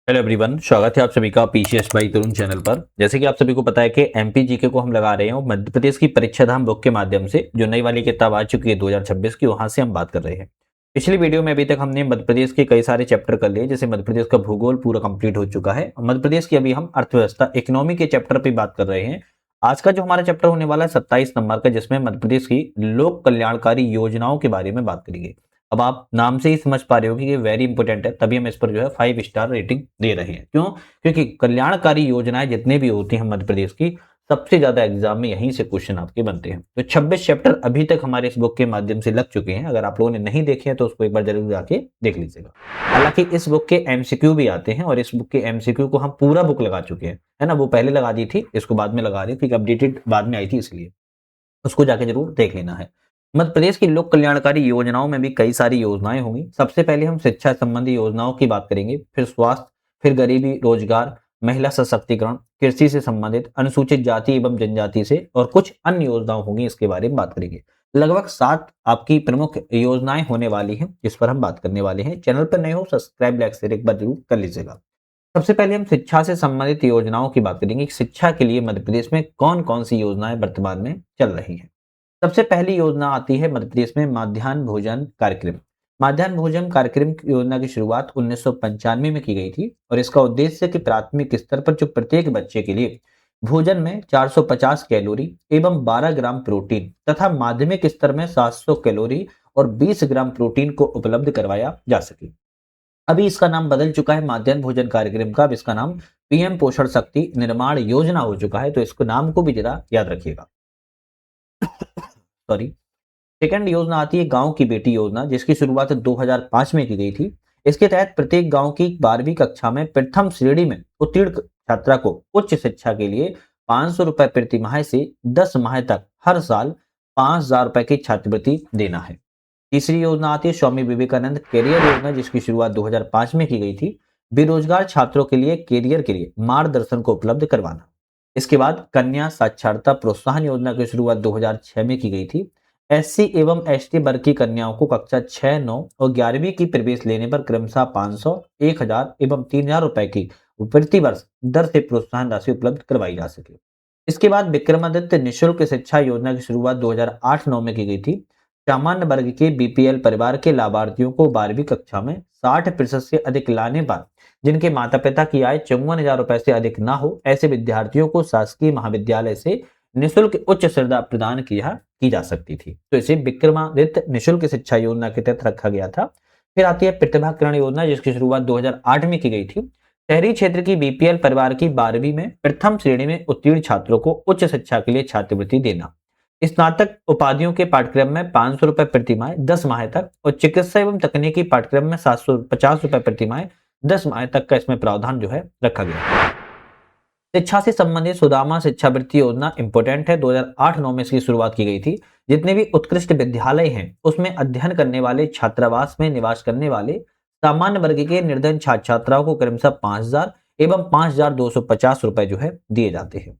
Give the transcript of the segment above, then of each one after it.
Hello everyone, स्वागत है आप सभी का पीसीएस बाई तरुण चैनल पर। जैसे कि आप सभी को पता है कि एमपी जीके को हम लगा रहे हैं और मध्य प्रदेश की परीक्षा धाम बुक के माध्यम से जो नई वाली किताब आ चुकी है 2026 की, वहां से हम बात कर रहे हैं। पिछली वीडियो में अभी तक हमने मध्य प्रदेश के कई सारे चैप्टर कर लिए, जैसे मध्य प्रदेश का भूगोल पूरा कंप्लीट हो चुका है और मध्य प्रदेश की अभी हम अर्थव्यवस्था इकोनॉमी के चैप्टर पर बात कर रहे हैं। आज का जो हमारा चैप्टर होने वाला है 27 नंबर का, जिसमें मध्य प्रदेश की लोक कल्याणकारी योजनाओं के बारे में बात करेंगे। अब आप नाम से ही समझ पा रहे हो कि ये वेरी इंपॉर्टेंट है, तभी हम इस पर जो है 5 स्टार रेटिंग दे रहे हैं। क्यों? क्योंकि कल्याणकारी योजनाएं जितने भी होती हैं मध्य प्रदेश की, सबसे ज्यादा एग्जाम में यहीं से क्वेश्चन आपके बनते हैं। तो 26 चैप्टर अभी तक हमारे इस बुक के माध्यम से लग चुके हैं। अगर आप लोगों ने नहीं देखे हैं तो उसको एक बार जरूर जाके देख लीजिएगा। हालांकि इस बुक के एमसीक्यू भी आते हैं और इस बुक के एमसीक्यू को हम पूरा बुक लगा चुके हैं, है ना। वो पहले लगा दी थी, इसको बाद में लगा रही थी, अपडेटेड बाद में आई थी, इसलिए उसको जाके जरूर देख लेना है। मध्य प्रदेश की लोक कल्याणकारी योजनाओं में भी कई सारी योजनाएं होंगी। सबसे पहले हम शिक्षा संबंधी योजनाओं की बात करेंगे, फिर स्वास्थ्य, फिर गरीबी, रोजगार, महिला सशक्तिकरण, कृषि से संबंधित, अनुसूचित जाति एवं जनजाति से और कुछ अन्य योजनाओं होंगी, इसके बारे में बात करेंगे। लगभग 7 आपकी प्रमुख योजनाएं होने वाली हैं, जिस पर हम बात करने वाले हैं। चैनल पर नए हो, सब्सक्राइब लाइक शेयर एक बार जरूर कर लीजिएगा। सबसे पहले हम शिक्षा से संबंधित योजनाओं की बात करेंगे। शिक्षा के लिए मध्य प्रदेश में कौन कौन सी योजनाएं वर्तमान में चल रही हैं। सबसे पहली योजना आती है मध्य प्रदेश में मध्याह्न भोजन कार्यक्रम। मध्याह्न भोजन कार्यक्रम की योजना की शुरुआत 1995 में की गई थी और इसका उद्देश्य है कि प्राथमिक स्तर पर जो प्रत्येक बच्चे के लिए भोजन में 450 कैलोरी एवं 12 ग्राम प्रोटीन तथा माध्यमिक स्तर में 700 कैलोरी और 20 ग्राम प्रोटीन को उपलब्ध करवाया जा सके। अभी इसका नाम बदल चुका है मध्याह्न भोजन कार्यक्रम का। अब इसका नाम पीएम पोषण शक्ति निर्माण योजना हो चुका है, तो इसको नाम को भी जरा याद रखिएगा। सॉरी। सेकंड योजना आती है गांव की बेटी योजना, जिसकी शुरुआत 2005 में की गई थी। इसके तहत प्रत्येक गांव की 12वीं कक्षा में प्रथम श्रेणी में उत्तीर्ण छात्रा को उच्च शिक्षा के लिए 500 रुपए प्रति माह से 10 माह तक हर साल 5,000 रुपए की छात्रवृत्ति देना है। तीसरी योजना आती है स्वामी विवेकानंद कैरियर योजना, जिसकी शुरुआत 2005 में की गई थी। बेरोजगार छात्रों के लिए कैरियर के लिए मार्गदर्शन को उपलब्ध करवाना। इसके बाद कन्या साक्षरता प्रोत्साहन योजना की शुरुआत 2006 में की गई थी। एससी एवं एसटी वर्ग की कन्याओं को कक्षा 6, 9 और 11वीं की प्रवेश लेने पर क्रमशः 500, 1000 एवं 3000 रुपए की प्रति वर्ष दर से प्रोत्साहन राशि उपलब्ध करवाई जा सके। इसके बाद विक्रमादित्य निःशुल्क शिक्षा योजना की शुरुआत 2008-9 में की गई थी। सामान्य वर्ग के बीपीएल परिवार के लाभार्थियों को 12वीं कक्षा में 60% से अधिक लाने पर, जिनके माता पिता की आय 54,000 रुपए से अधिक ना हो, ऐसे विद्यार्थियों को शासकीय महाविद्यालय से निःशुल्क उच्च शिक्षा प्रदान की जा सकती थी। तो इसे विक्रमादित्य निःशुल्क शिक्षा योजना के तहत रखा गया था। फिर आती है प्रतिभा किरण योजना, जिसकी शुरुआत 2008 में की गई थी। शहरी क्षेत्र की बीपीएल परिवार की 12वीं में प्रथम श्रेणी में उत्तीर्ण छात्रों को उच्च शिक्षा के लिए छात्रवृत्ति देना। स्नातक उपाधियों के पाठ्यक्रम में 500 रुपए प्रति माह 10 माह तक और चिकित्सा एवं तकनीकी पाठ्यक्रम में 750 रुपए प्रति माह 10 माह तक का इसमें प्रावधान जो है रखा गया। शिक्षा से संबंधित सुदामा शिक्षावृत्ति योजना इंपोर्टेंट है। 2008-9 में इसकी शुरुआत की गई थी। जितने भी उत्कृष्ट विद्यालय हैं उसमें अध्ययन करने वाले, छात्रावास में निवास करने वाले सामान्य वर्ग के निर्धन छात्र छात्राओं को क्रमशः 5,000 एवं 5,250 रुपए जो है दिए जाते हैं।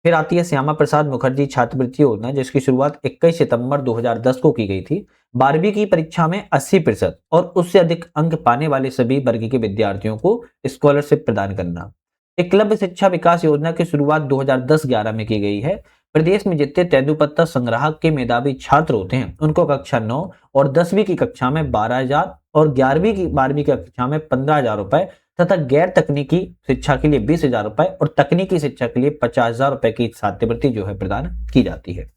फिर आती है श्यामा प्रसाद मुखर्जी छात्रवृत्ति योजना, जिसकी शुरुआत 21 सितंबर 2010 को की गई थी। 12वीं की परीक्षा में 80% और उससे अधिक अंक पाने वाले सभी वर्ग के विद्यार्थियों को स्कॉलरशिप प्रदान करना। एकलव्य शिक्षा विकास योजना की शुरुआत 2010-11 में की गई है। प्रदेश में जितने तेंदुपत्ता संग्राहक के मेधावी छात्र होते हैं उनको कक्षा 9 और 10वीं की कक्षा में 12,000 और 11वीं की 12वीं की कक्षा में 15,000 रुपए तथा गैर तकनीकी शिक्षा के लिए 20,000 रुपए और तकनीकी शिक्षा के लिए 50,000 रुपए की छात्रवृत्ति जो है प्रदान की जाती है।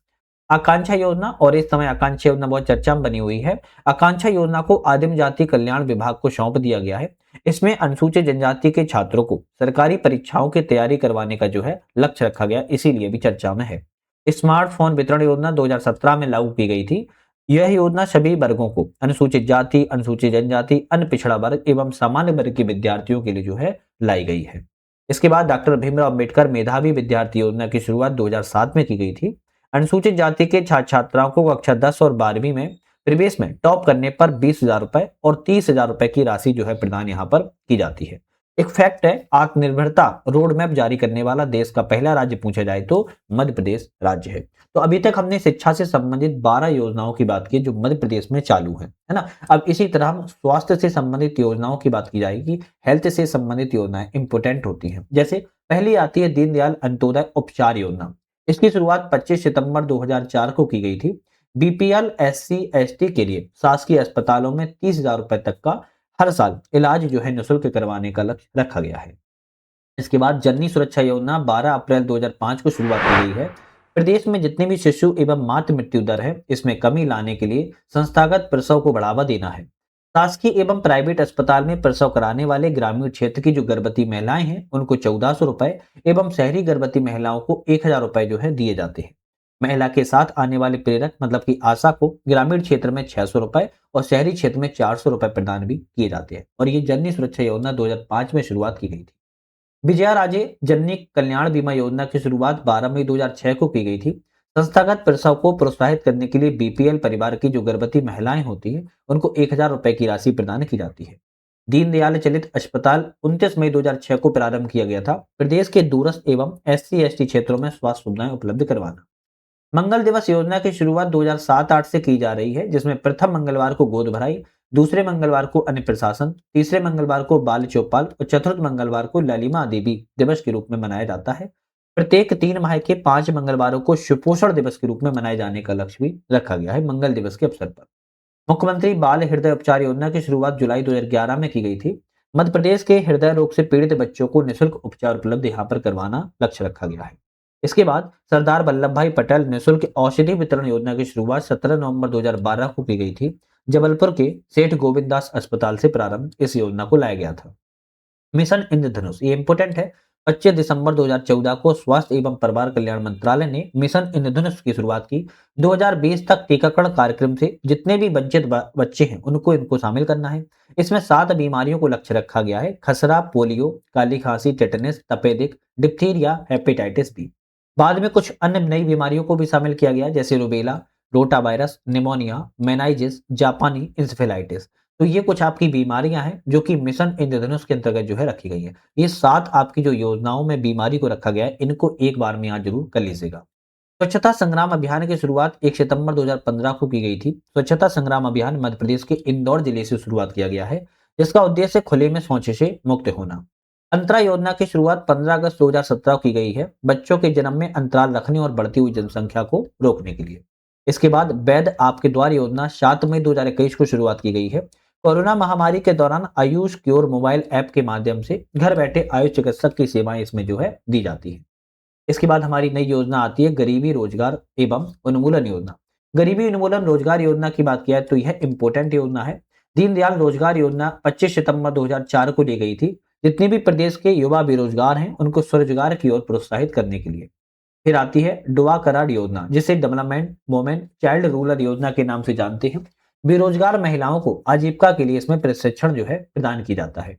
आकांक्षा योजना, और इस समय आकांक्षा योजना बहुत चर्चा में बनी हुई है। आकांक्षा योजना को आदिम जाति कल्याण विभाग को सौंप दिया गया है। इसमें अनुसूचित जनजाति के छात्रों को सरकारी परीक्षाओं की तैयारी करवाने का जो है लक्ष्य रखा गया, इसीलिए भी चर्चा में है। स्मार्टफोन वितरण योजना 2017 में लागू की गई थी। यह योजना सभी वर्गों को, अनुसूचित जाति, अनुसूचित जनजाति, अन्य पिछड़ा वर्ग एवं सामान्य वर्ग के विद्यार्थियों के लिए जो है लाई गई है। इसके बाद डॉक्टर भीमराव अम्बेडकर मेधावी विद्यार्थी योजना की शुरुआत 2007 में की गई थी। अनुसूचित जाति के छात्र छात्राओं को कक्षा 10 और 12वीं में प्रवेश में टॉप करने पर 20,000 रुपए और 30,000 रुपए की राशि जो है प्रदान यहाँ पर की जाती है। एक फैक्ट है, आत्मनिर्भरता रोड मैप जारी करने वाला देश का पहला राज्य पूछा जाए तो मध्य प्रदेश राज्य है। तो अभी तक हमने शिक्षा से संबंधित 12 योजनाओं की बात की जो मध्य प्रदेश में चालू है ना। अब इसी तरह हम स्वास्थ्य से संबंधित योजनाओं की बात की जाएगी। हेल्थ से संबंधित योजनाएं इंपोर्टेंट होती हैं। जैसे पहली आती है दीनदयाल अंत्योदय उपचार योजना। इसकी शुरुआत 25 सितंबर 2004 को की गई थी। बीपीएल एससी एसटी के लिए शासकीय अस्पतालों में 30,000 रुपए तक का हर साल इलाज जो है निःशुल्क करवाने का लक्ष्य रखा गया है। इसके बाद जननी सुरक्षा योजना 12 अप्रैल 2005 को शुरुआत की गई है। प्रदेश में जितने भी शिशु एवं मातृ मृत्यु दर है इसमें कमी लाने के लिए संस्थागत प्रसव को बढ़ावा देना है। शासकीय एवं प्राइवेट अस्पताल में प्रसव कराने वाले ग्रामीण क्षेत्र की जो गर्भवती महिलाएं हैं उनको 1400 रुपए एवं शहरी गर्भवती महिलाओं को 1000 रुपए जो है दिए जाते हैं। महिला के साथ आने वाले प्रेरक मतलब कि आशा को ग्रामीण क्षेत्र में 600 रुपए और शहरी क्षेत्र में 400 रुपए प्रदान भी किए जाते हैं। और ये जननी सुरक्षा योजना 2005 में शुरुआत की गई थी। विजया राजे जननी कल्याण बीमा योजना की शुरुआत 12 मई 2006 को की गई थी। संस्थागत प्रसव को प्रोत्साहित करने के लिए बीपीएल परिवार की जो गर्भवती महिलाएं होती हैं उनको 1000 रुपए की राशि प्रदान की जाती है। दीनदयाल चलित अस्पताल 29 मई 2006 को प्रारंभ किया गया था। प्रदेश के दूरस्थ एवं एससी एसटी क्षेत्रों में स्वास्थ्य सुविधाएं उपलब्ध करवाना। मंगल दिवस योजना की शुरुआत 2007-8 से की जा रही है जिसमें प्रथम मंगलवार को गोद भराई, दूसरे मंगलवार को अन्न प्रशासन, तीसरे मंगलवार को बाल चौपाल और चतुर्थ मंगलवार को ललिमा देवी दिवस के रूप में मनाया जाता है। प्रत्येक 3 माह के 5 मंगलवारों को सुपोषण दिवस के रूप में मनाए जाने का लक्ष्य भी रखा गया है मंगल दिवस के अवसर पर। मुख्यमंत्री बाल हृदय उपचार योजना की शुरुआत जुलाई 2011 में की गई थी। मध्य प्रदेश के हृदय रोग से पीड़ित बच्चों को निःशुल्क उपचार उपलब्ध यहाँ पर करवाना लक्ष्य रखा गया है। इसके बाद सरदार वल्लभ भाई पटेल निःशुल्क औषधि वितरण योजना की शुरुआत 17 नवंबर 2012 को की गई थी। जबलपुर के सेठ गोविंददास अस्पताल से प्रारंभ इस योजना को लाया गया था। मिशन इंद्रधनुष ये इंपोर्टेंट है। 25 दिसंबर 2014 को स्वास्थ्य एवं परिवार कल्याण मंत्रालय ने मिशन इंद्रधनुष की शुरुआत की। 2020 तक टीकाकरण कार्यक्रम से जितने भी वंचित बच्चे हैं उनको इनको शामिल करना है। इसमें 7 बीमारियों को लक्ष्य रखा गया है। खसरा, पोलियो, काली खांसी, टेटनस, तपेदिक, डिप्थीरिया, हेपेटाइटिस बी। बाद में कुछ अन्य नई बीमारियों को भी शामिल किया गया जैसे रूबेला, रोटा वायरस, निमोनिया, मेनाइजिस, जापानी इंसेफेलाइटिस। तो ये कुछ आपकी बीमारियां हैं जो कि मिशन इंद्रधनुष के अंतर्गत जो है रखी गई है। ये 7 आपकी जो योजनाओं में बीमारी को रखा गया है इनको एक बार में यहाँ जरूर कर लीजिएगा। स्वच्छता संग्राम अभियान की शुरुआत 1 सितंबर 2015 को की गई थी। स्वच्छता संग्राम अभियान मध्य प्रदेश के इंदौर जिले से शुरुआत किया गया है जिसका उद्देश्य खुले में शौच से मुक्त होना। अंतरा योजना की शुरुआत 15 अगस्त 2017 की गई है बच्चों के जन्म में अंतराल रखने और बढ़ती हुई जनसंख्या को रोकने के लिए। इसके बाद वैध आपके द्वार योजना 7 मई 2021 को शुरुआत की गई है। कोरोना महामारी के दौरान आयुष क्योर मोबाइल ऐप के माध्यम से घर बैठे आयुष चिकित्सक की सेवाएं इसमें जो है दी जाती है। इसके बाद हमारी नई योजना आती है गरीबी रोजगार एवं उन्मूलन योजना। गरीबी उन्मूलन रोजगार योजना की बात किया तो यह इंपोर्टेंट योजना है। दीनदयाल रोजगार योजना 25 सितंबर 2004 को ली गई थी। जितने भी प्रदेश के युवा बेरोजगार हैं उनको स्वरोजगार की ओर प्रोत्साहित करने के लिए। फिर आती है डुआ करार योजना जिसे डेवलपमेंट वोमेन चाइल्ड रूरल योजना के नाम से जानते हैं। बेरोजगार महिलाओं को आजीविका के लिए इसमें प्रशिक्षण जो है प्रदान किया जाता है।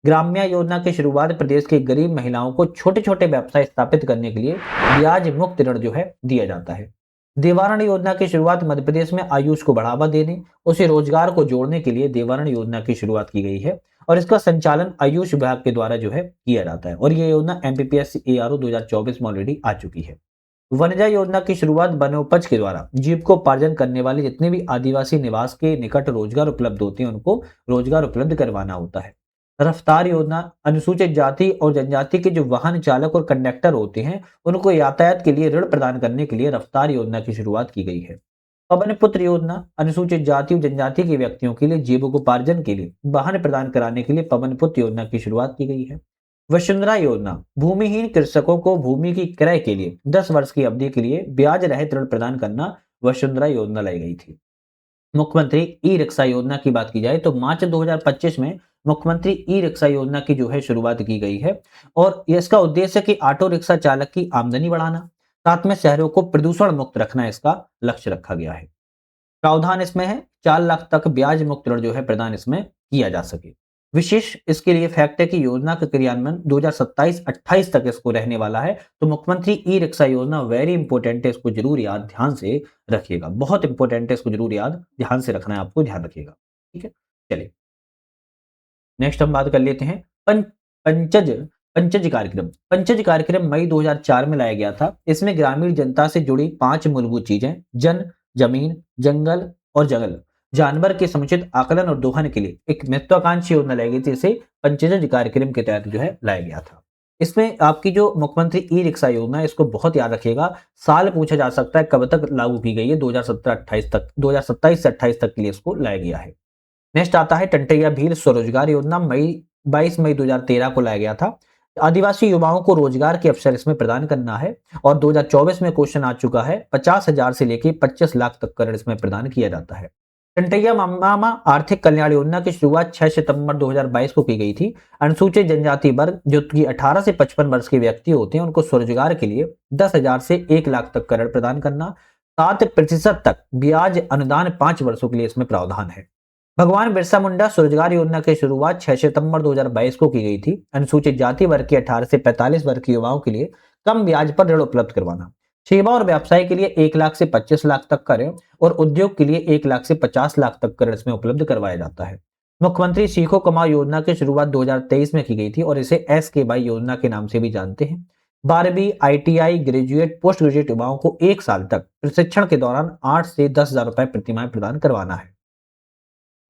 ग्राम्य योजना की शुरुआत प्रदेश की गरीब महिलाओं को छोटे छोटे व्यवसाय स्थापित करने के लिए ब्याज मुक्त ऋण जो है दिया जाता है। देवारण योजना की शुरुआत मध्य प्रदेश में आयुष को बढ़ावा देने उसे रोजगार को जोड़ने के लिए देवारण योजना की शुरुआत की गई है और इसका संचालन आयुष विभाग के द्वारा जो है किया जाता है और ये योजना एमपीपीएस एआरओ 2024 में ऑलरेडी आ चुकी है। वनजा योजना की शुरुआत वनोपज के द्वारा जीविकोपार्जन करने वाले जितने भी आदिवासी निवास के निकट रोजगार उपलब्ध होते हैं उनको रोजगार उपलब्ध करवाना होता है। रफ्तार योजना अनुसूचित जाति और जनजाति के जो वाहन चालक और कंडक्टर होते हैं उनको यातायात के लिए ऋण प्रदान करने के लिए रफ्तार योजना की शुरुआत की गई है। पवन पुत्र योजना अनुसूचित जाति और जनजाति के व्यक्तियों के लिए जीविकोपार्जन के लिए वाहन प्रदान कराने के लिए पवन पुत्र योजना की शुरुआत की गई है। वसुंधरा योजना भूमिहीन कृषकों को भूमि की क्रय के लिए 10 वर्ष की अवधि के लिए ब्याज रहित ऋण प्रदान करना वसुंधरा योजना लाई गई थी। मुख्यमंत्री ई रिक्शा योजना की बात की जाए तो मार्च 2025 में मुख्यमंत्री ई रिक्शा योजना की जो है शुरुआत की गई है और इसका उद्देश्य कि ऑटो रिक्शा चालक की आमदनी बढ़ाना साथ में शहरों को प्रदूषण मुक्त रखना इसका लक्ष्य रखा गया है। प्रावधान इसमें है 4 लाख तक ब्याज मुक्त ऋण जो है प्रदान इसमें किया जा सके। विशेष इसके लिए फैक्ट है कि योजना का क्रियान्वयन 2027-28 तक इसको रहने वाला है। तो मुख्यमंत्री ई रिक्शा योजना वेरी इंपॉर्टेंट है, इसको जरूर याद ध्यान से रखिएगा। बहुत इंपॉर्टेंट है, इसको जरूर याद ध्यान से रखना है, आपको ध्यान रखिएगा। ठीक है, चलिए नेक्स्ट हम बात कर लेते हैं पंचज पंचज कार्यक्रम। पंचज कार्यक्रम मई 2004 में लाया गया था। इसमें ग्रामीण जनता से जुड़ी 5 मूलभूत चीजें, जन, जमीन, जंगल और जंगल जानवर के समुचित आकलन और दोहन के लिए एक महत्वाकांक्षी योजना लाई गई थी। इसे पंचज कार्यक्रम के तहत जो है लाया गया था। इसमें आपकी जो मुख्यमंत्री ई रिक्शा योजना है, इसको बहुत याद रखिएगा। साल पूछा जा सकता है कब तक लागू की गई है, 2017-28 तक, 2027 से 28 तक के लिए इसको लाया गया है। नेक्स्ट आता है टंटैया भील स्वरोजगार योजना। 22 मई 2013 को लाया गया था। आदिवासी युवाओं को रोजगार के अवसर इसमें प्रदान करना है और 2024 में क्वेश्चन आ चुका है। 50,000 से लेकर 25 लाख तक का ऋण इसमें प्रदान किया जाता है। टंटैया मामा आर्थिक कल्याण योजना की शुरुआत 6 सितंबर 2022 को की गई थी। अनुसूचित जनजाति वर्ग जो कि 18 से 55 वर्ष के व्यक्ति होते हैं, उनको स्वरोजगार के लिए 10,000 से 1 लाख तक का ऋण प्रदान करना, 7% तक ब्याज अनुदान 5 वर्षों के लिए इसमें प्रावधान है। भगवान बिरसा मुंडा स्वरोजगार योजना की शुरुआत 6 सितंबर 2022 को की गई थी। अनुसूचित जाति वर्ग के 18 से 45 वर्ग के युवाओं के लिए कम ब्याज पर ऋण उपलब्ध करवाना, सेवा और व्यवसाय के लिए 1 लाख से 25 लाख तक का ऋण और उद्योग के लिए 1 लाख से 50 लाख तक का ऋण इसमें उपलब्ध करवाया जाता है। मुख्यमंत्री सीखो कमाओ योजना की शुरुआत 2023 में की गई थी और इसे SKY योजना के नाम से भी जानते हैं। 12वीं ITI ग्रेजुएट पोस्ट ग्रेजुएट युवाओं को 1 साल तक प्रशिक्षण के दौरान 8 से 10,000 रुपए प्रतिमाह प्रदान करवाना है।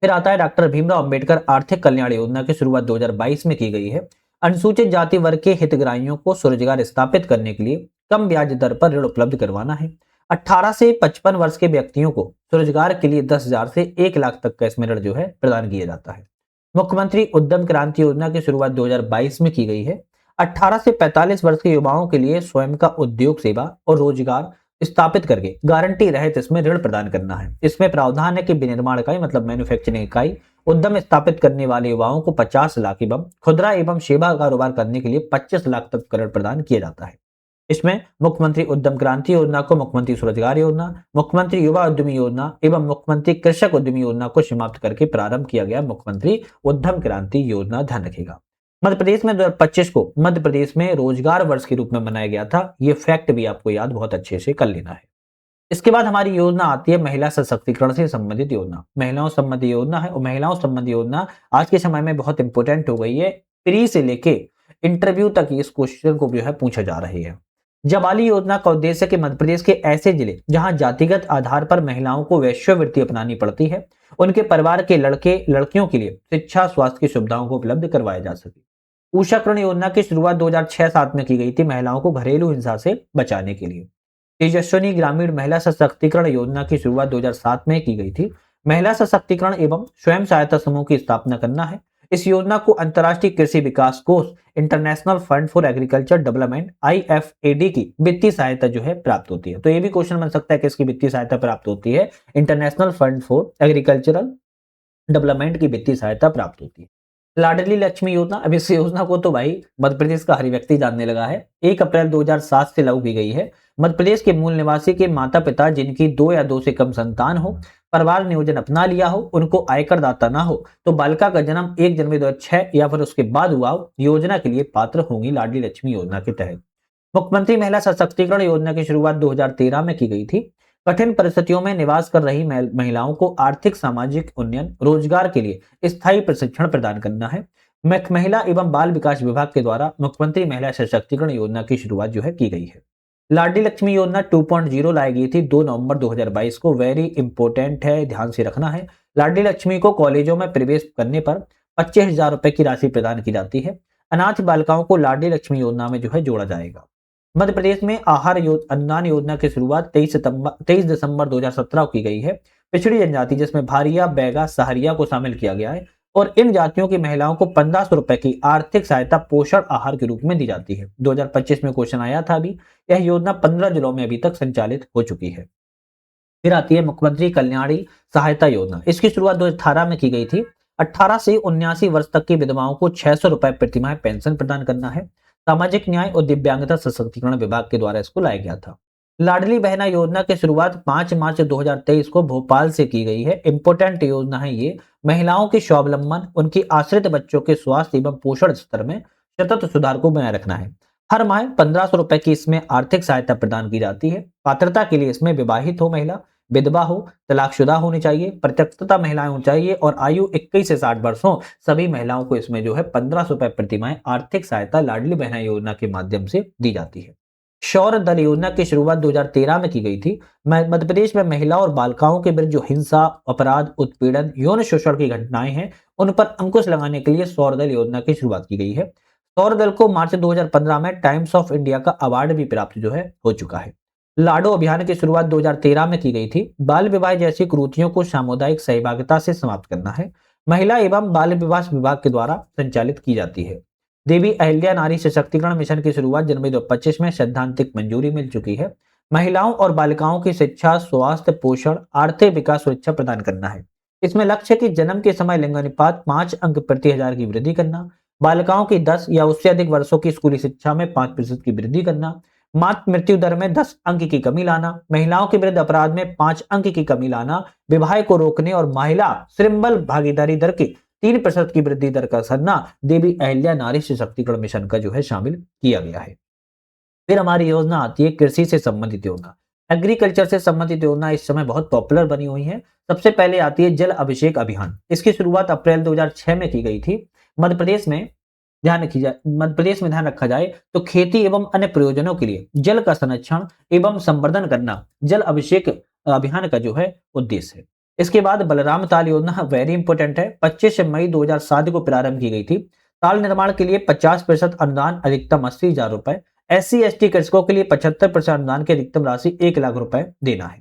फिर आता है डॉक्टर भीमराव अंबेडकर आर्थिक कल्याण योजना की शुरुआत 2022 में की गई है। अनुसूचित जाति वर्ग के हितग्राहियों को स्वरोजगार स्थापित करने के लिए कम ब्याज दर पर ऋण उपलब्ध करवाना है। 18 से 55 वर्ष के व्यक्तियों को स्वरोजगार के लिए 10,000 से 1 लाख तक का इसमें ऋण जो है प्रदान किया जाता है। मुख्यमंत्री उद्यम क्रांति योजना की शुरुआत 2022 में की गई है। 18 से 45 वर्ष के युवाओं के लिए स्वयं का उद्योग सेवा और रोजगार स्थापित करके गारंटी रहित इसमें ऋण प्रदान करना है। इसमें प्रावधान है कि विनिर्माण इकाई मतलब मैन्युफैक्चरिंग इकाई उद्यम स्थापित करने वाले युवाओं को 50 लाख एवं खुदरा एवं सेवा कारोबार करने के लिए 25 लाख तक का ऋण प्रदान किया जाता है। इसमें मुख्यमंत्री उद्यम क्रांति योजना को मुख्यमंत्री स्वरोजगार योजना, मुख्यमंत्री युवा उद्यमी योजना एवं मुख्यमंत्री कृषक उद्यमी योजना को समाप्त करके प्रारंभ किया गया मुख्यमंत्री उद्यम क्रांति योजना। ध्यान रखिएगा। मध्य प्रदेश में 2025 को मध्य प्रदेश में रोजगार वर्ष के रूप में मनाया गया था। ये फैक्ट भी आपको याद बहुत अच्छे से कर लेना है। इसके बाद हमारी योजना आती है महिला सशक्तिकरण से संबंधित योजना। महिलाओं संबंधी योजना है और महिलाओं संबंधी योजना आज के समय में बहुत इंपोर्टेंट हो गई है। प्री से लेके इंटरव्यू तक इस क्वेश्चन को जो है पूछा जा रही है। जवाली योजना का उद्देश्य कि मध्य प्रदेश के ऐसे जिले जहां जातिगत आधार पर महिलाओं को वैश्यवृत्ति अपनानी पड़ती है, उनके परिवार के लड़के लड़कियों के लिए शिक्षा स्वास्थ्य की सुविधाओं को उपलब्ध करवाया जा सके। उषाकरण योजना की शुरुआत 2006-7 में की गई थी महिलाओं को घरेलू हिंसा से बचाने के लिए। तेजस्विनी ग्रामीण महिला सशक्तिकरण योजना की शुरुआत 2007 में की गई थी। महिला सशक्तिकरण एवं स्वयं सहायता समूह की स्थापना करना है। इस योजना को अंतर्राष्ट्रीय कृषि विकास कोष international fund for agriculture development IFAD की वित्तीय सहायता जो है प्राप्त होती है। तो ये भी क्वेश्चन बन सकता है कि इसकी वित्तीय सहायता प्राप्त होती है। International fund for agricultural development की वित्तीय सहायता प्राप्त होती है। लाडली लक्ष्मी योजना, अब इस योजना को तो भाई मध्य प्रदेश का हर व्यक्ति जानने लगा है। 1 अप्रैल 2007 से लागू की गई है। मध्य प्रदेश के मूल निवासी के माता पिता जिनकी 2 या 2 से कम संतान हो, परिवार नियोजन अपना लिया हो, उनको आयकर दाता ना हो, तो बालिका का जन्म 1 जनवरी 2006 या फिर उसके बाद हुआ हो, योजना के लिए पात्र होंगी लाडली लक्ष्मी योजना के तहत। मुख्यमंत्री महिला सशक्तिकरण योजना की शुरुआत 2013 में की गई थी। कठिन परिस्थितियों में निवास कर रही महिलाओं को आर्थिक सामाजिक उन्नयन रोजगार के लिए स्थायी प्रशिक्षण प्रदान करना है। महिला एवं बाल विकास विभाग के द्वारा मुख्यमंत्री महिला सशक्तिकरण योजना की शुरुआत जो है की गई है। लाडली लक्ष्मी योजना 2.0 लाई गई थी 2 नवंबर 2022 को। वेरी इंपोर्टेंट है, ध्यान से रखना है। लाडली लक्ष्मी को कॉलेजों में प्रवेश करने पर 25,000 रुपए की राशि प्रदान की जाती है। अनाथ बालिकाओं को लाडली लक्ष्मी योजना में जो है जोड़ा जाएगा। मध्य प्रदेश में आहार अनुदान योजना की शुरुआत 23 दिसंबर 2017 की गई है। पिछड़ी जनजाति जिसमें भारिया, बैगा, सहरिया को शामिल किया गया है और इन जातियों की महिलाओं को 1500 रुपए की आर्थिक सहायता पोषण आहार के रूप में दी जाती है। 2025 में क्वेश्चन आया था। अभी यह योजना 15 जिलों में अभी तक संचालित हो चुकी है। फिर आती है मुख्यमंत्री कल्याणी सहायता योजना। इसकी शुरुआत 2018 में की गई थी। 18 से 79 वर्ष तक की विधवाओं को 600 रुपए प्रतिमाह पेंशन प्रदान करना है। सामाजिक न्याय और दिव्यांगता सशक्तिकरण विभाग के द्वारा इसको लाया गया था। लाडली बहना योजना की शुरुआत 5 मार्च 2023 को भोपाल से की गई है। इंपोर्टेंट योजना है ये। महिलाओं के स्वावलंबन, उनकी आश्रित बच्चों के स्वास्थ्य एवं पोषण स्तर में सतत सुधार को बनाए रखना है। हर माह 1500 रुपए की इसमें आर्थिक सहायता प्रदान की जाती है। पात्रता के लिए इसमें विवाहित हो महिला विधवा हो, तलाकशुदा होनी चाहिए, प्रत्यक्षता महिलाएं होनी चाहिए और आयु 21 से 60 वर्ष हो, सभी महिलाओं को इसमें जो है 1500 रुपए प्रति माह आर्थिक सहायता लाडली बहना योजना के माध्यम से दी जाती है। शौर्य दल योजना की शुरुआत 2013 में की गई थी। मध्य प्रदेश में महिला और बालिकाओं के विरुद्ध जो हिंसा, अपराध, उत्पीड़न, यौन शोषण की घटनाएं हैं, उन पर अंकुश लगाने के लिए सौर दल योजना की शुरुआत की गई है। सौर दल को मार्च 2015 में टाइम्स ऑफ इंडिया का अवार्ड भी प्राप्त जो है हो चुका है। लाडो अभियान की शुरुआत 2013 में की गई थी। बाल विवाह जैसी कुरीतियों को सामुदायिक सहभागिता से समाप्त करना है। महिला एवं बाल विकास विभाग के द्वारा संचालित की जाती है। देवी अहिल्या नारी सशक्तिकरण मिशन की शुरुआत जनवरी 2025 में सैद्धांतिक मंजूरी मिल चुकी है। महिलाओं और बालिकाओं की शिक्षा, स्वास्थ्य, पोषण, आर्थिक विकास, सुरक्षा प्रदान करना है। इसमें लक्ष्य है कि जन्म के समय लिंगानुपात 5 अंक प्रति हजार की वृद्धि करना, बालिकाओं की 10 या उससे अधिक वर्षों की स्कूली शिक्षा में 5% की वृद्धि करना, मातृ मृत्यु दर में 10 अंक की कमी लाना, महिलाओं के विरुद्ध अपराध में 5 अंक की कमी लाना, विवाह को रोकने और महिला श्रमबल भागीदारी दर की 3% की वृद्धि दर का करना देवी अहिल्या नारी सशक्तिकरण मिशन का जो है शामिल किया गया है। फिर हमारी योजना आती है कृषि से संबंधित योजना। एग्रीकल्चर से संबंधित योजना इस समय बहुत पॉपुलर बनी हुई है। सबसे पहले आती है जल अभिषेक अभियान। इसकी शुरुआत अप्रैल 2006 में की गई थी। मध्य प्रदेश में ध्यान रखा जाए तो खेती एवं अन्य प्रयोजनों के लिए जल का संरक्षण एवं संवर्धन करना जल अभिषेक अभियान का जो है उद्देश्य है। इसके बाद बलराम ताल योजना वेरी इंपॉर्टेंट है। 25 मई 2007 को प्रारंभ की गई थी। ताल निर्माण के लिए 50% अनुदान, अधिकतम 80,000 रुपए। SC/ST कृषकों के लिए 75% अनुदान की अधिकतम राशि 1 लाख रुपए देना है।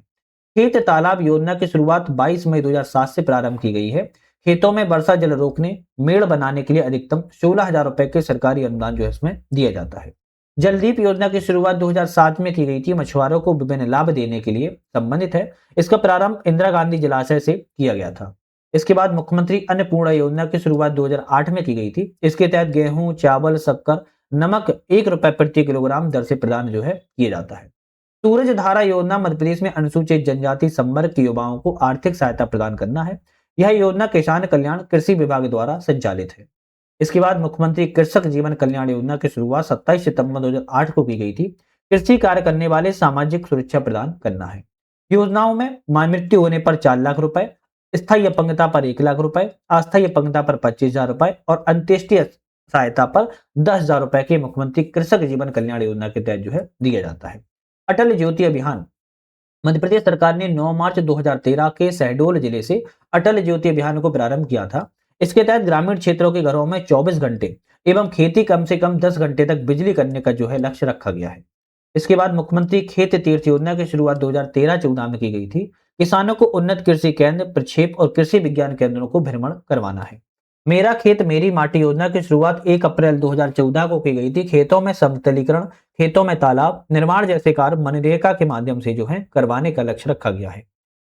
खेत तालाब योजना की शुरुआत 22 मई 2007 से प्रारंभ की गई है। खेतों में वर्षा जल रोकने, मेड़ बनाने के लिए अधिकतम 16,000 रुपए के सरकारी अनुदान जो है इसमें दिया जाता है। जलदीप योजना की शुरुआत 2007 में की गई थी। मछुआरों को विभिन्न लाभ देने के लिए संबंधित है। इसका प्रारंभ इंदिरा गांधी जलाशय से किया गया था। इसके बाद मुख्यमंत्री अन्नपूर्णा योजना की शुरुआत 2008 में की गई थी। इसके तहत गेहूं, चावल, शक्कर, नमक 1 रुपए प्रति किलोग्राम दर से प्रदान जो है किया जाता है। सूरज धारा योजना मध्य प्रदेश में अनुसूचित जनजाति संवर्ग के युवाओं को आर्थिक सहायता प्रदान करना है। यह योजना किसान कल्याण कृषि विभाग द्वारा संचालित है। इसके बाद मुख्यमंत्री कृषक जीवन कल्याण योजना की शुरुआत 27 सितंबर 2008 को की गई थी। कृषि कार्य करने वाले सामाजिक सुरक्षा प्रदान करना है। योजनाओं में मृत्यु होने पर 4 लाख रुपए, स्थायी अपंगता पर 1 लाख रुपए, अस्थायी अपंगता पर 25,000 रुपए और अंत्येष्टि सहायता पर 10,000 रुपए के मुख्यमंत्री कृषक जीवन कल्याण योजना के तहत जो है दिया जाता है। अटल ज्योति अभियान मध्य प्रदेश सरकार ने 9 मार्च 2013 के शहडोल जिले से अटल ज्योति अभियान को प्रारंभ किया था। इसके तहत ग्रामीण क्षेत्रों के घरों में 24 घंटे एवं खेती कम से कम 10 घंटे तक बिजली करने का जो है लक्ष्य रखा गया है। इसके बाद मुख्यमंत्री खेत तीर्थ योजना की शुरुआत 2013-14 में की गई थी। किसानों को उन्नत कृषि केंद्र, प्रक्षेप और कृषि विज्ञान केंद्रों को भ्रमण करवाना है। मेरा खेत मेरी माटी योजना की शुरुआत 1 अप्रैल 2014 को की गई थी। खेतों में समतलीकरण, खेतों में तालाब निर्माण जैसे कार्य मनरेगा के माध्यम से जो है करवाने का लक्ष्य रखा गया है।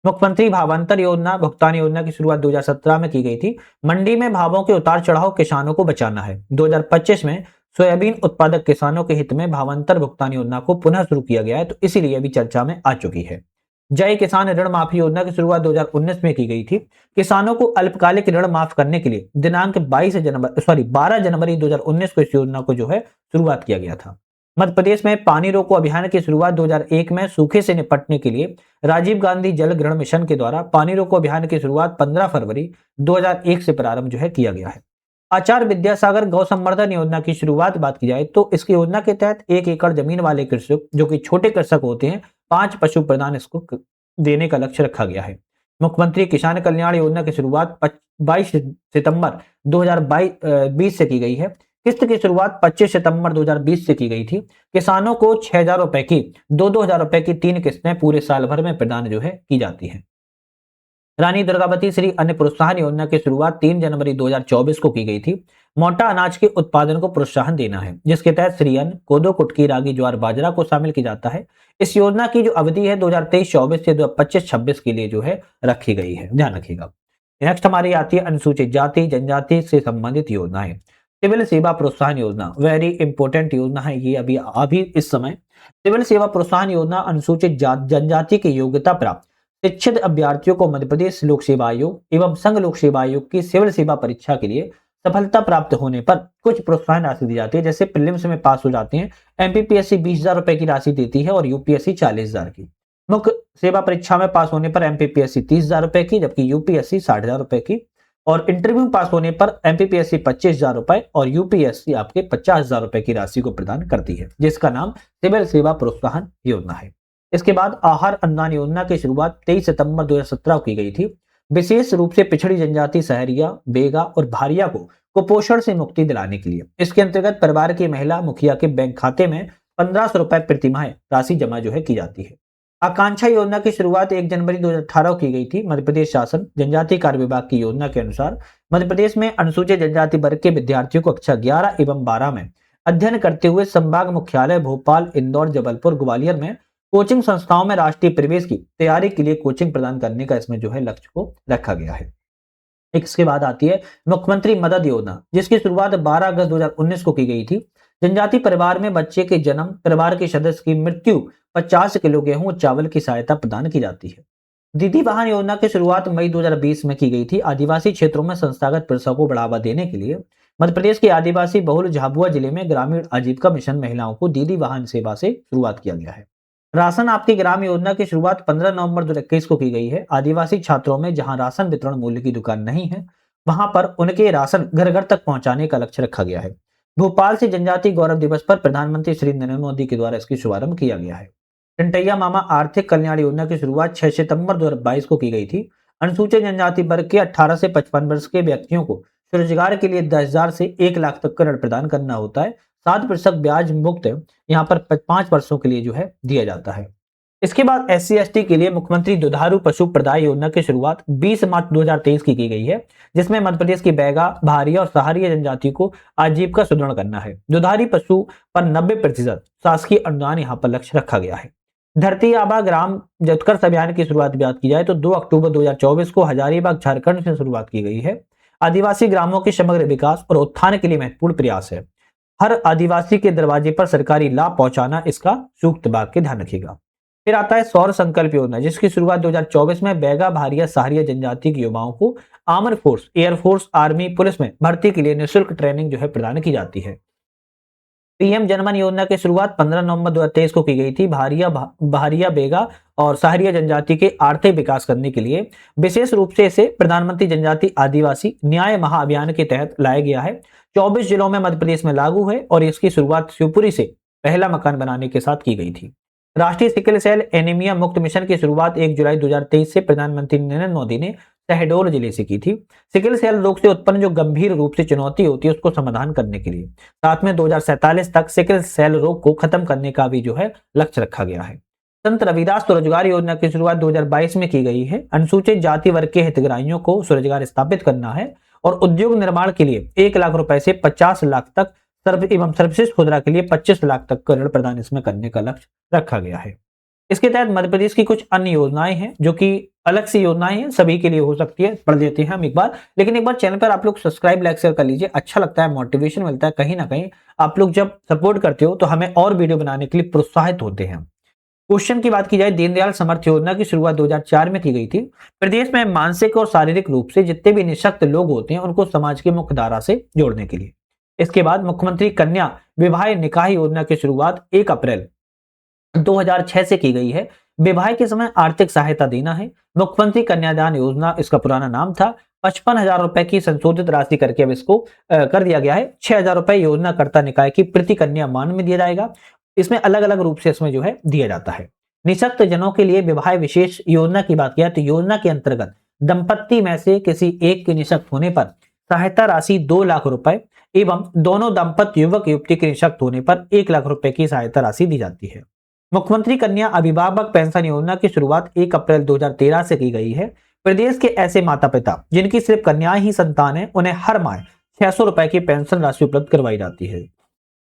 मुख्यमंत्री भावांतर योजना भुगतान योजना की शुरुआत 2017 में की गई थी। मंडी में भावों के उतार चढ़ाव किसानों को बचाना है। 2025 में सोयाबीन उत्पादक किसानों के हित में भावांतर भुगतान योजना को पुनः शुरू किया गया है, तो इसीलिए अभी चर्चा में आ चुकी है। जय किसान ऋण माफी योजना की शुरुआत 2019 में की गई थी। किसानों को अल्पकालिक ऋण माफ करने के लिए दिनांक 12 जनवरी 2019 को इस योजना को जो है शुरुआत किया गया था। मध्य प्रदेश में पानी रोको अभियान की शुरुआत 2001 में सूखे से निपटने के लिए राजीव गांधी जल ग्रहण मिशन के द्वारा पानी रोको अभियान की शुरुआत 15 फरवरी 2001 से प्रारंभ जो है किया गया है। आचार्य विद्यासागर गौ संवर्धन योजना की शुरुआत बात की जाए तो इसकी योजना के तहत 1 एकड़ जमीन वाले कृषक जो कि छोटे कृषक होते हैं 5 पशु प्रदान इसको देने का लक्ष्य रखा गया है। मुख्यमंत्री किसान कल्याण योजना की शुरुआत 22 सितंबर 2020 से की गई है। किस्त की शुरुआत 25 सितंबर 2020 से की गई थी। किसानों को 6,000 रुपए की 2,000 रुपए की 3 किस्तें पूरे साल भर में प्रदान जो है की जाती है। रानी दुर्गावती श्री अन्न प्रोत्साहन योजना की शुरुआत 3 जनवरी 2024 को की गई थी। मोटा अनाज के उत्पादन को प्रोत्साहन देना है, जिसके तहत श्री अन्न, कोदो, कुटकी, रागी, ज्वार, बाजरा को शामिल किया जाता है। इस योजना की जो अवधि है 2023-24 से 2025-26 के लिए जो है रखी गई है, ध्यान रखिएगा। नेक्स्ट हमारी आती है अनुसूचित जाति जनजाति से संबंधित योजनाएं। सिविल सेवा प्रोत्साहन योजना वेरी इंपॉर्टेंट योजना है ये अभी इस समय। सिविल सेवा प्रोत्साहन योजना अनुसूचित जनजाति की योग्यता प्राप्त शिक्षित अभ्यर्थियों को मध्य प्रदेश लोक सेवा आयोग एवं संघ लोक सेवा आयोग की सिविल सेवा परीक्षा के लिए सफलता प्राप्त होने पर कुछ प्रोत्साहन राशि दी जाती है। जैसे प्रीलिम्स में पास हो जाते हैं, एमपीपीएससी 20,000 रुपए की राशि देती है और यूपीएससी 40,000 की। मुख्य सेवा परीक्षा में पास होने पर एमपीपीएससी 30,000 रुपए की, जबकि यूपीएससी 60,000 रुपए की, और इंटरव्यू पास होने पर एमपीपीएससी 25,000 रुपए और यूपीएससी आपके 50,000 रुपए की राशि को प्रदान करती है, जिसका नाम सिविल सेवा प्रोत्साहन योजना है। इसके बाद आहार अनुदान योजना की शुरुआत 23 सितंबर 2017 को की गई थी। विशेष रूप से पिछड़ी जनजाति सहरिया, बेगा और भारिया को कुपोषण से मुक्ति दिलाने के लिए इसके अंतर्गत परिवार की महिला मुखिया के बैंक खाते में 1500 रुपए प्रतिमाह राशि जमा की जाती है। आकांक्षा योजना की शुरुआत 1 जनवरी 2018 को की गई थी। मध्य प्रदेश शासन जनजातीय कार्य विभाग की योजना के अनुसार मध्य प्रदेश में अनुसूचित जनजाति वर्ग के विद्यार्थियों को कक्षा 11 एवं 12 में अध्ययन करते हुए संभाग मुख्यालय भोपाल, इंदौर, जबलपुर, ग्वालियर में कोचिंग संस्थाओं में राष्ट्रीय प्रवेश की तैयारी के लिए कोचिंग प्रदान करने का इसमें लक्ष्य को रखा गया है। इसके बाद आती है मुख्यमंत्री मदद योजना, जिसकी शुरुआत 12 अगस्त 2019 को की गई थी। जनजाति परिवार में बच्चे के जन्म, परिवार के सदस्य की मृत्यु 50 किलो गेहूं और चावल की सहायता प्रदान की जाती है। दीदी वाहन योजना की शुरुआत मई 2020 में की गई थी। आदिवासी क्षेत्रों में संस्थागत पेशा को बढ़ावा देने के लिए मध्य प्रदेश के आदिवासी बहुल झाबुआ जिले में ग्रामीण आजीविका मिशन महिलाओं को दीदी वाहन सेवा से शुरुआत किया गया है। राशन आपकी ग्राम योजना की शुरुआत 15 नवंबर 2021 को की गई है। आदिवासी छात्रों में जहां राशन वितरण मूल्य की दुकान नहीं है, वहां पर उनके राशन घर घर तक पहुंचाने का लक्ष्य रखा गया है। भोपाल से जनजाति गौरव दिवस पर प्रधानमंत्री श्री नरेंद्र मोदी के द्वारा इसकी शुभारंभ किया गया है। टंटैया मामा आर्थिक कल्याण योजना की शुरुआत 6 सितंबर 2022 को की गई थी। अनुसूचित जनजाति वर्ग के 18 से 55 वर्ष के व्यक्तियों को स्वरोजगार के लिए 10,000 से 1 लाख तक का ऋण प्रदान करना होता है। 7% ब्याज मुक्त यहाँ पर 5 वर्षों के लिए दिया जाता है। इसके बाद SC/ST के लिए मुख्यमंत्री दुधारू पशु प्रदाय योजना की शुरुआत 20 मार्च 2023 की गई है, जिसमें मध्य प्रदेश की बैगा, भारिया और सहारिया जनजाति को आजीविका सुदृढ़ करना है। दुधारी पशु पर 90% शासकीय अनुदान यहाँ पर लक्ष्य रखा गया है। धरती आबा ग्राम उत्कर्ष अभियान की शुरुआत बात की जाए तो 2 अक्टूबर 2024 को हजारीबाग झारखंड से शुरुआत की गई है। आदिवासी ग्रामों के समग्र विकास और उत्थान के लिए महत्वपूर्ण प्रयास है। हर आदिवासी के दरवाजे पर सरकारी लाभ पहुंचाना इसका सूक्त बात के ध्यान रखिएगा। फिर आता है सौर संकल्प योजना, जिसकी शुरुआत 2024 में बैगा, भारिया, सहारिया जनजाति के युवाओं को armour force, air force, army, police में भर्ती के लिए निःशुल्क ट्रेनिंग प्रदान की जाती है। पीएम जनमन योजना की शुरुआत 15 नवंबर 2023 को की गई थी। भारिया, बेगा और सहारिया जनजाति के आर्थिक विकास करने के लिए विशेष रूप से इसे प्रधानमंत्री जनजाति आदिवासी न्याय महाअभियान के तहत लाया गया है। 24 जिलों में मध्य प्रदेश में लागू है और इसकी शुरुआत शिवपुरी से पहला मकान बनाने के साथ की गई थी। राष्ट्रीय सिकल सेल एनीमिया मुक्त मिशन की शुरुआत 1 जुलाई 2023 से प्रधानमंत्री नरेंद्र मोदी ने शहडोल जिले से की थी। सिकल सेल रोग से उत्पन्न जो गंभीर रूप से चुनौती होती है उसको समाधान करने के लिए साथ में 2047 तक सिकल सेल रोग को खत्म करने का भी लक्ष्य रखा गया है। संत रविदास स्वरोजगार योजना की शुरुआत 2022 में की गई है। अनुसूचित जाति वर्ग के हितग्राहियों को स्वरोजगार स्थापित करना है और उद्योग निर्माण के लिए 1 लाख रुपए से 50 लाख तक एवं सर्वश्रेष्ठ खुदरा के लिए 25 लाख तक का ऋण प्रदान इसमें करने का लक्ष्य रखा गया है। इसके तहत मध्य प्रदेश की कुछ अन्य योजनाएं हैं जो कि अलग सी योजनाएं हैं, सभी के लिए हो सकती है, पढ़ लेते हैं हम एक बार। लेकिन एक बार चैनल पर आप लोग सब्सक्राइब, लाइक, शेयर कर लीजिए, अच्छा लगता है, मोटिवेशन मिलता है। कहीं ना कहीं आप लोग जब सपोर्ट करते हो तो हमें और वीडियो बनाने के लिए प्रोत्साहित होते हैं। क्वेश्चन की बात की जाए, दीनदयाल समर्थ योजना की शुरुआत 2004 में की गई थी। प्रदेश में मानसिक और शारीरिक रूप से जितने भी निःशक्त लोग होते हैं उनको समाज की मुख्य धारा से जोड़ने के लिए। इसके बाद मुख्यमंत्री कन्या विवाह निकाह योजना की शुरुआत 1 अप्रैल 2006 से की गई है। विवाह के समय आर्थिक सहायता देना है। मुख्यमंत्री कन्यादान योजना इसका पुराना नाम था। 55,000 रुपए की संशोधित राशि करके अब इसको कर दिया गया है। 6,000 रुपए योजना कर्ता निकाय की प्रति कन्या मान में दिया जाएगा। इसमें अलग अलग रूप से इसमें दिया जाता है। निःशक्त जनों के लिए विवाह विशेष योजना की बात किया तो योजना के अंतर्गत दंपत्ति में से किसी एक के निःशक्त होने पर सहायता राशि 2 लाख रुपए एवं दोनों दंपत्ति युवक युवती के निःशक्त होने पर 1 लाख रुपए की सहायता राशि दी जाती है। मुख्यमंत्री कन्या अभिभावक पेंशन योजना की शुरुआत 1 अप्रैल 2013 से की गई है। प्रदेश के ऐसे माता पिता जिनकी सिर्फ कन्या ही संतान है उन्हें हर माह 600 रुपए की पेंशन राशि उपलब्ध करवाई जाती है।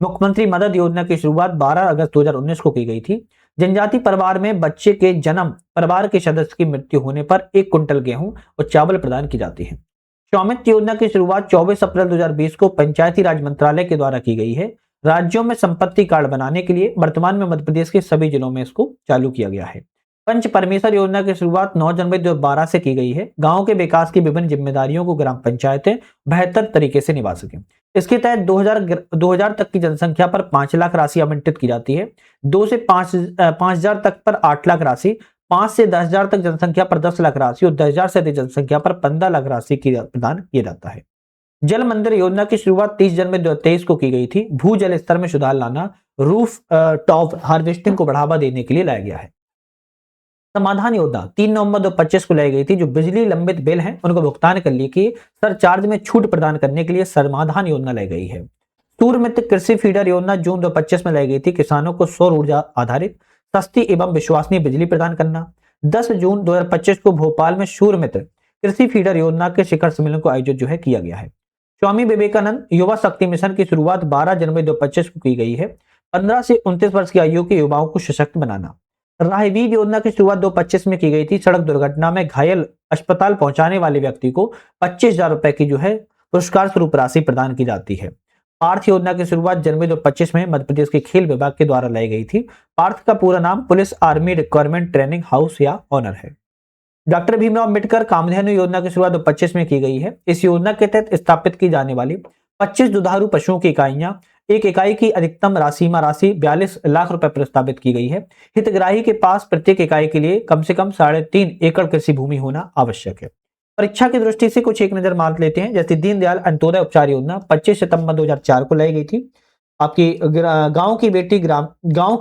मुख्यमंत्री मदद योजना की शुरुआत 12 अगस्त 2019 को की गई थी। जनजाति परिवार में बच्चे के जन्म, परिवार के सदस्य की मृत्यु होने पर 1 कुंटल गेहूं और चावल प्रदान की जाती है। स्वामित्व योजना की शुरुआत 24 अप्रैल 2020 को पंचायती राज मंत्रालय के द्वारा की गई है। राज्यों में संपत्ति कार्ड बनाने के लिए वर्तमान में मध्य प्रदेश के सभी जिलों में इसको चालू किया गया है। पंच परमेश्वर योजना की शुरुआत 9 जनवरी 2012 से की गई है। गांव के विकास की विभिन्न जिम्मेदारियों को ग्राम पंचायतें बेहतर तरीके से निभा सकें। इसके तहत 2000 तक की जनसंख्या पर 5 लाख राशि आवंटित की जाती है। 2 से 5,000 तक पर 8 लाख राशि, 5 से 10,000 तक जनसंख्या पर 10 लाख राशि और 10,000 से अधिक जनसंख्या पर 15 लाख राशि की प्रदान किया जाता है। जल मंदिर योजना की शुरुआत 30 जनवरी 2023 को की गई थी। भूजल स्तर में सुधार लाना, रूफ टॉप हार्वेस्टिंग को बढ़ावा देने के लिए लाया गया है। समाधान योजना 3 नवंबर 2025 को लाई गई थी। जो बिजली लंबित बिल हैं उनको भुगतान करने की सरचार्ज में छूट प्रदान करने के लिए समाधान योजना लाई गई है। सूर्यमित्र कृषि फीडर योजना जून 2025 में लाई गई थी। किसानों को सौर ऊर्जा आधारित सस्ती एवं विश्वसनीय बिजली प्रदान करना। 10 जून 2025 को भोपाल में सूर्यमित्र कृषि फीडर योजना के शिखर सम्मेलन को आयोजित किया गया है। स्वामी विवेकानंद युवा शक्ति मिशन की शुरुआत 12 जनवरी 2025 को की गई है। 15 से 29 वर्ष की आयु के युवाओं को सशक्त बनाना। राहवीर योजना की शुरुआत 2025 में की गई थी। सड़क दुर्घटना में घायल अस्पताल पहुंचाने वाले व्यक्ति को 25,000 रुपए की पुरस्कार स्वरूप राशि प्रदान की जाती है। पार्थ योजना की शुरुआत जनवरी 2025 में मध्य प्रदेश के खेल विभाग के द्वारा लाई गई थी। पार्थ का पूरा नाम police army requirement training house या ऑनर है। डॉक्टर भीमराव अंबेडकर कामधेनु योजना की शुरुआत 2025 में की गई है। इस योजना के तहत स्थापित की जाने वाली 25 दुधारू पशुओं की इकाइयां, एक इकाई की अधिकतम सीमा राशि 42 लाख रुपए प्रस्तावित की गई है। हितग्राही के पास प्रत्येक इकाई के लिए कम से कम 3.5 एकड़ कृषि भूमि होना आवश्यक है। परीक्षा की दृष्टि से कुछ एक नजर मार लेते हैं। जैसे दीनदयाल अंत्योदय उपचार योजना 25 सितंबर 2004 को लाई गई थी। आपकी गांव की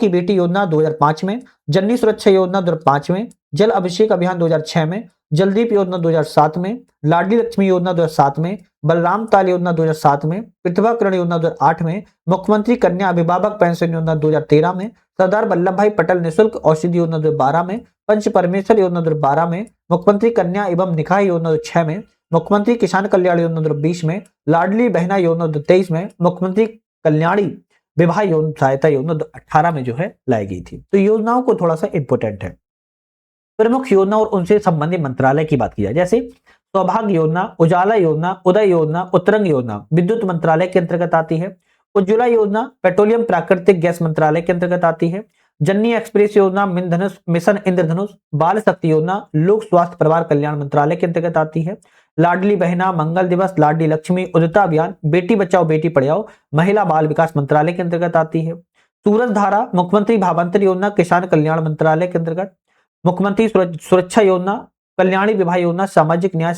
बेटी योजना 2005 में, जननी सुरक्षा योजना 2005 में, जल अभिषेक अभियान 2006 में, जलदीप योजना 2007 में, लाडली लक्ष्मी योजना 2007 में, बलराम ताल योजना 2007 में, प्रतिभा किरण योजना 2008 में, मुख्यमंत्री कन्या अभिभावक पेंशन योजना 2013 में, सरदार वल्लभ भाई पटेल निःशुल्क औषधि योजना 2012 में, पंच परमेश्वर योजना 2012 में, मुख्यमंत्री कन्या एवं निकाह योजना 2006 में, मुख्यमंत्री किसान कल्याण योजना 2020 में, लाडली बहना योजना 2023 में, मुख्यमंत्री कल्याणी विवाह सहायता योजना 2018 में लाई गई थी। तो योजनाओं को थोड़ा सा इंपोर्टेंट है। प्रमुख योजना और उनसे संबंधित मंत्रालय की बात की जाए, जैसे सौभाग्य योजना, उजाला योजना, उदय योजना, उत्तरंग योजना विद्युत मंत्रालय के अंतर्गत आती है। उज्ज्वला योजना पेट्रोलियम प्राकृतिक गैस मंत्रालय के अंतर्गत आती है। जननी एक्सप्रेस योजना मिशन इंद्रधनुष, बाल शक्ति योजना लोक स्वास्थ्य परिवार कल्याण मंत्रालय के अंतर्गत आती है। लाडली बहना, मंगल दिवस, लाडली लक्ष्मी, उदिता अभियान, बेटी बचाओ बेटी पढ़ाओ महिला बाल विकास मंत्रालय के अंतर्गत आती है। सूरज धारा मुख्यमंत्री भावांतर योजना किसान कल्याण मंत्रालय के अंतर्गत। मुख्यमंत्री सुरक्षा योजना, कल्याणी विवाह योजना सामाजिक न्याय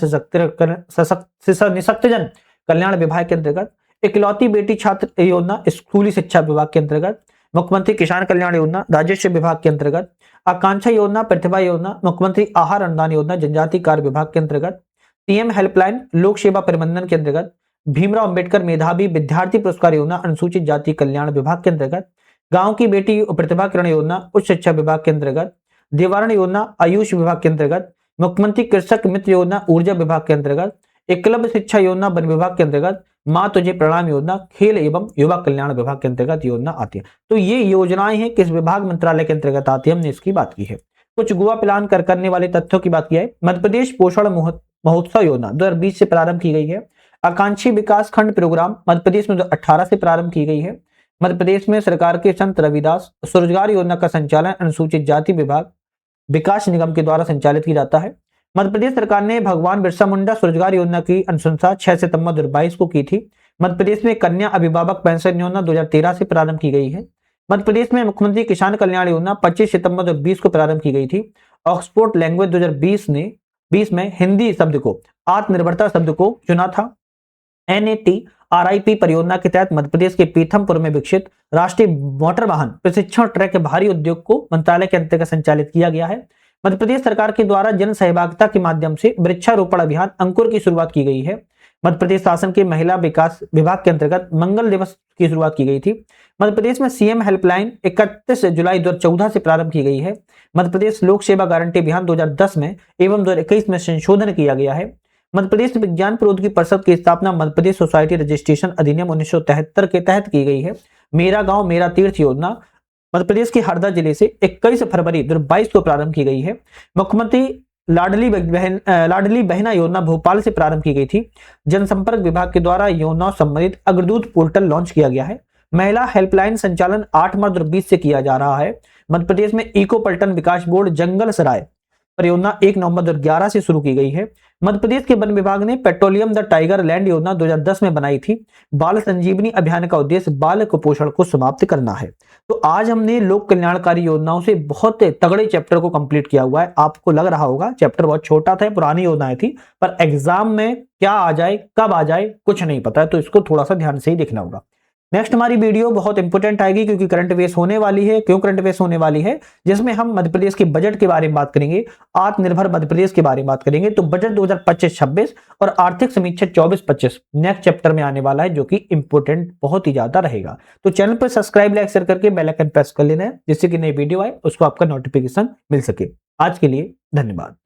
निःशक्तजन कल्याण विभाग के अंतर्गत। इकलौती बेटी छात्र योजना स्कूली शिक्षा विभाग के अंतर्गत। मुख्यमंत्री किसान कल्याण योजना राजस्व विभाग के अंतर्गत। आकांक्षा योजना, प्रतिभा योजना, मुख्यमंत्री आहार अनुदान योजना जनजाति कार्य विभाग के अंतर्गत। सीएम हेल्पलाइन लोक सेवा प्रबंधन के अंतर्गत। भीमराव अंबेडकर मेधावी विद्यार्थी पुरस्कार योजना अनुसूचित जाति कल्याण विभाग के अंतर्गत। गांव की बेटी प्रतिभा किरण योजना उच्च शिक्षा विभाग के अंतर्गत। निवारण योजना आयुष विभाग के अंतर्गत। मुख्यमंत्री कृषक मित्र योजना ऊर्जा विभाग के अंतर्गत। एकलव्य शिक्षा योजना वन विभाग के अंतर्गत। मां तुझे प्रणाम योजना खेल एवं युवा कल्याण विभाग के अंतर्गत योजना आती है। तो ये योजनाएं हैं किस विभाग मंत्रालय के अंतर्गत आती है, हमने इसकी बात की है। कुछ गोवा प्लान करने वाले तथ्यों की बात की है। मध्य प्रदेश पोषण महोत्सव योजना 2020 से प्रारंभ की गई है। आकांक्षी विकास खंड प्रोग्राम मध्य प्रदेश में 2018 से प्रारंभ की गई है। मध्य प्रदेश में सरकार के संत रविदास स्वरोजगार योजना का संचालन अनुसूचित जाति विभाग विकास निगम के द्वारा संचालित किया जाता है। मध्य प्रदेश सरकार ने भगवान बिरसा मुंडा स्वरोजगार योजना की अनुशंसा 6 सितंबर 2022 को की थी। मध्य प्रदेश में कन्या अभिभावक पेंशन योजना 2013 से प्रारंभ की गई है। मध्य प्रदेश में मुख्यमंत्री किसान कल्याण योजना 25 सितंबर 2020 को प्रारंभ की गई थी। ऑक्सफोर्ड लैंग्वेज 2020 में हिंदी शब्द को आत्मनिर्भरता शब्द को चुना था। NATRIP परियोजना के तहत मध्य प्रदेश के पीथमपुर में विकसित राष्ट्रीय मोटर वाहन प्रशिक्षण ट्रैक भारी उद्योग को मंत्रालय के अंतर्गत संचालित किया गया है। मध्य प्रदेश सरकार के द्वारा जन सहभागिता के माध्यम से वृक्षारोपण अभियान अंकुर की शुरुआत की गई है। मध्य प्रदेश शासन के महिला विकास विभाग के अंतर्गत मंगल दिवस की शुरुआत की गई थी। मध्य प्रदेश में सीएम हेल्पलाइन 31 जुलाई 2014 से प्रारंभ की गई है। मध्य प्रदेश लोक सेवा गारंटी अभियान 2010 में एवं 2021 में संशोधन किया गया है। मध्य प्रदेश विज्ञान प्रौद्योगिकी परिषद की स्थापना मध्य प्रदेश सोसाइटी रजिस्ट्रेशन अधिनियम 1973 के तहत की गई है। मेरा गांव मेरा तीर्थ योजना मध्य प्रदेश के हरदा जिले से 21 फरवरी 2022 को प्रारंभ की गई है। मुख्यमंत्री लाडली बहना योजना भोपाल से प्रारंभ की गई थी। जनसंपर्क विभाग के द्वारा योजना संबंधित अग्रदूत पोर्टल लॉन्च किया गया है। महिला हेल्पलाइन संचालन 8 मार्च 2020 से किया जा रहा है। मध्य प्रदेश में इको पल्टन विकास बोर्ड जंगल सराय परियोजना 1 नवंबर 2011 से शुरू की गई है। मध्य प्रदेश के वन विभाग ने पेट्रोलियम द टाइगर लैंड योजना 2010 में बनाई थी। बाल संजीवनी अभियान का उद्देश्य बाल कुपोषण को समाप्त करना है। तो आज हमने लोक कल्याणकारी योजनाओं से बहुत तगड़े चैप्टर को कंप्लीट किया हुआ है। आपको लग रहा होगा चैप्टर बहुत छोटा था, पुरानी योजनाएं थी, पर एग्जाम में क्या आ जाए कब आ जाए कुछ नहीं पता है, तो इसको थोड़ा सा ध्यान से ही देखना होगा। नेक्स्ट हमारी वीडियो बहुत इंपॉर्टेंट आएगी क्योंकि करंट अफेयर्स होने वाली है। क्यों करंट अफेयर्स होने वाली है? जिसमें हम मध्य प्रदेश के बजट के बारे में बात करेंगे, आत्मनिर्भर मध्य प्रदेश के बारे में बात करेंगे। तो बजट 2025-26 और आर्थिक समीक्षा 24-25 नेक्स्ट चैप्टर में आने वाला है, जो कि इंपॉर्टेंट बहुत ही ज्यादा रहेगा। तो चैनल पर सब्सक्राइब लाइक शेयर करके बेल आइकन प्रेस कर लेना है, जिससे कि नई वीडियो आए उसको आपका नोटिफिकेशन मिल सके। आज के लिए धन्यवाद।